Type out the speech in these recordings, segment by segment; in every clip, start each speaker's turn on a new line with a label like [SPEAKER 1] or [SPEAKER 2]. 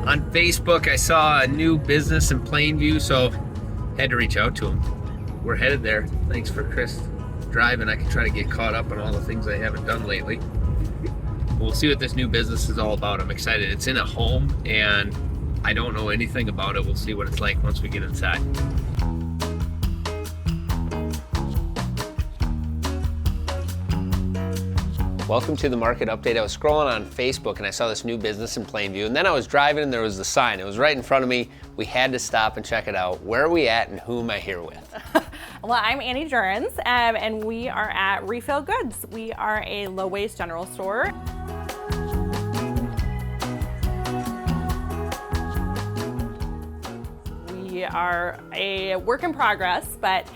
[SPEAKER 1] on Facebook. I saw a new business in Plainview, so had to reach out to him. We're headed there. Thanks for Chris driving. I can try to get caught up on all the things I haven't done lately. We'll see what this new business is all about. I'm excited. It's in a home, and I don't know anything about it. We'll see what it's like once we get inside. Welcome to the market update. I was scrolling on Facebook and I saw this new business in Plainview, and then I was driving and there was the sign. It was right in front of me. We had to stop and check it out. Where are we at and who am I here with?
[SPEAKER 2] Well, I'm Annie Jurrens, and we are at ReGoods. We are a low-waste general store. We are a work in progress, but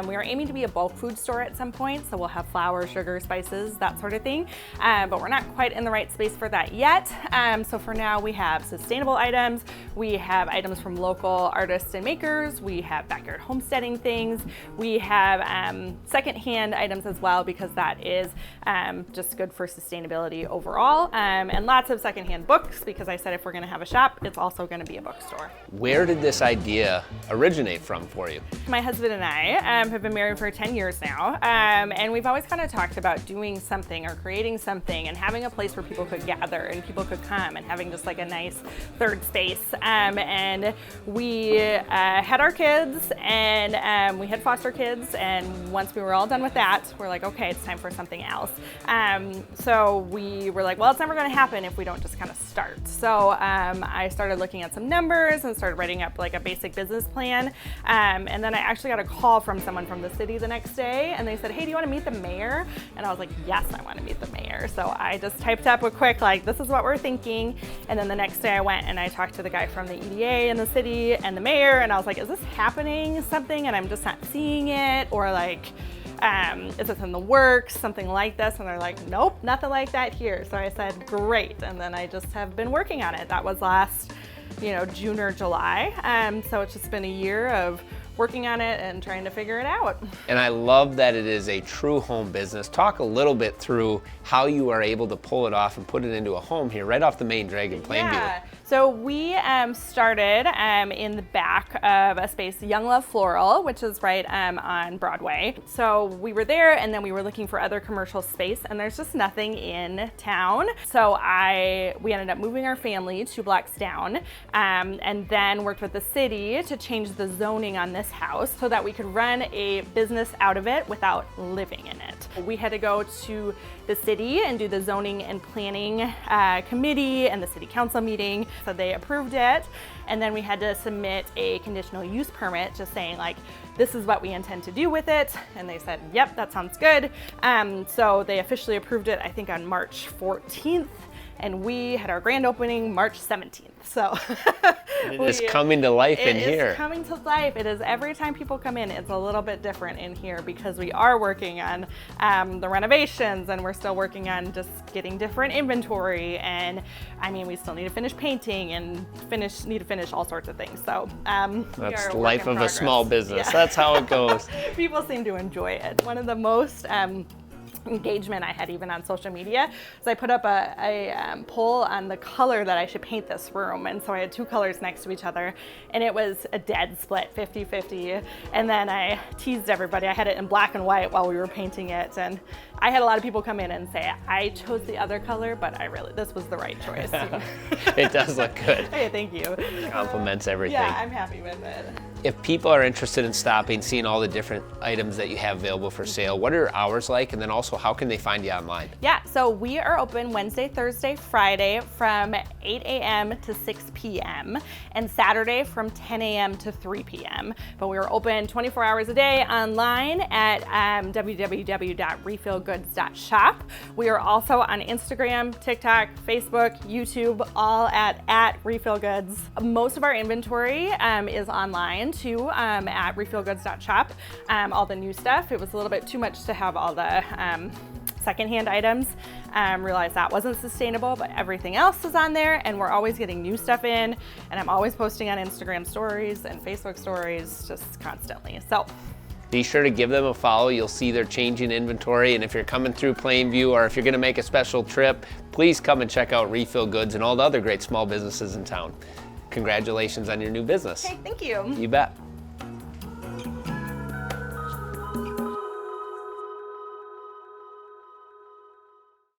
[SPEAKER 2] we are aiming to be a bulk food store at some point, so we'll have flour, sugar, spices, that sort of thing, but we're not quite in the right space for that yet. So for now, we have sustainable items, we have items from local artists and makers, we have backyard homesteading things, we have secondhand items as well, because that is just good for sustainability overall, and lots of secondhand books, because I said if we're going to have a shop, it's also going to be a bookstore.
[SPEAKER 1] Where did this idea originate from for you?
[SPEAKER 2] My husband and I have been married for 10 years now, and we've always kind of talked about doing something or creating something and having a place where people could gather and people could come and having just like a nice third space. And we had our kids, and we had foster kids, and once we were all done with that, we're like, okay, it's time for something else. So we were like, well, it's never going to happen if we don't just kind of start. So I started looking at some numbers and started writing up like a basic business plan, and then I actually got a call from someone from the city the next day, and they said, hey, do you want to meet the mayor? And I was like, yes, I want to meet the mayor. So I just typed up a quick, like, this is what we're thinking. And then the next day I went and I talked to the guy from the EDA in the city and the mayor, and I was like, is this happening something and I'm just not seeing it? Or like, is this in the works, something like this? And they're like, nope, nothing like that here. So I said, great. And then I just have been working on it. That was last, June or July. So it's just been a year of working on it and trying to figure it out.
[SPEAKER 1] And I love that it is a true home business. Talk a little bit through how you are able to pull it off and put it into a home here right off the main drag in Plainview.
[SPEAKER 2] Yeah. So we started in the back of a space, Young Love Floral, which is right on Broadway. So we were there, and then we were looking for other commercial space, and there's just nothing in town. So we ended up moving our family 2 blocks down, and then worked with the city to change the zoning on this house so that we could run a business out of it without living in it. We had to go to the city and do the zoning and planning committee and the city council meeting. So they approved it, and then we had to submit a conditional use permit just saying like, this is what we intend to do with it. And they said, yep, that sounds good. So they officially approved it, I think on March 14th. And we had our grand opening March 17th. So
[SPEAKER 1] it is coming to life in here.
[SPEAKER 2] It is coming to life. It is every time people come in, it's a little bit different in here because we are working on the renovations, and we're still working on just getting different inventory. And I mean, we still need to finish painting and need to finish all sorts of things. So
[SPEAKER 1] that's the life of a small business.
[SPEAKER 2] Yeah.
[SPEAKER 1] That's how it goes.
[SPEAKER 2] People seem to enjoy it. One of the most engagement I had even on social media. So I put up a poll on the color that I should paint this room. And so I had 2 colors next to each other, and it was a dead split, 50-50. And then I teased everybody. I had it in black and white while we were painting it. And I had a lot of people come in and say, I chose the other color, but this was the right choice.
[SPEAKER 1] It does look good.
[SPEAKER 2] Hey, thank you.
[SPEAKER 1] Compliments everything.
[SPEAKER 2] Yeah, I'm happy with it.
[SPEAKER 1] If people are interested in stopping, seeing all the different items that you have available for sale, what are your hours like? And then also, how can they find you online?
[SPEAKER 2] Yeah, so we are open Wednesday, Thursday, Friday from 8 a.m. to 6 p.m. and Saturday from 10 a.m. to 3 p.m. But we are open 24 hours a day online at www.refillgoods.shop. We are also on Instagram, TikTok, Facebook, YouTube, all at RefillGoods. Most of our inventory is online too at refillgoods.shop. All the new stuff. It was a little bit too much to have all the secondhand items. Realized that wasn't sustainable, but everything else is on there, and we're always getting new stuff in, and I'm always posting on Instagram stories and Facebook stories just constantly. So
[SPEAKER 1] Be sure to give them a follow. You'll see their changing inventory. And if you're coming through Plainview or if you're gonna make a special trip, please come and check out Refill Goods and all the other great small businesses in town. Congratulations on your new business.
[SPEAKER 2] Hey, thank you.
[SPEAKER 1] You bet.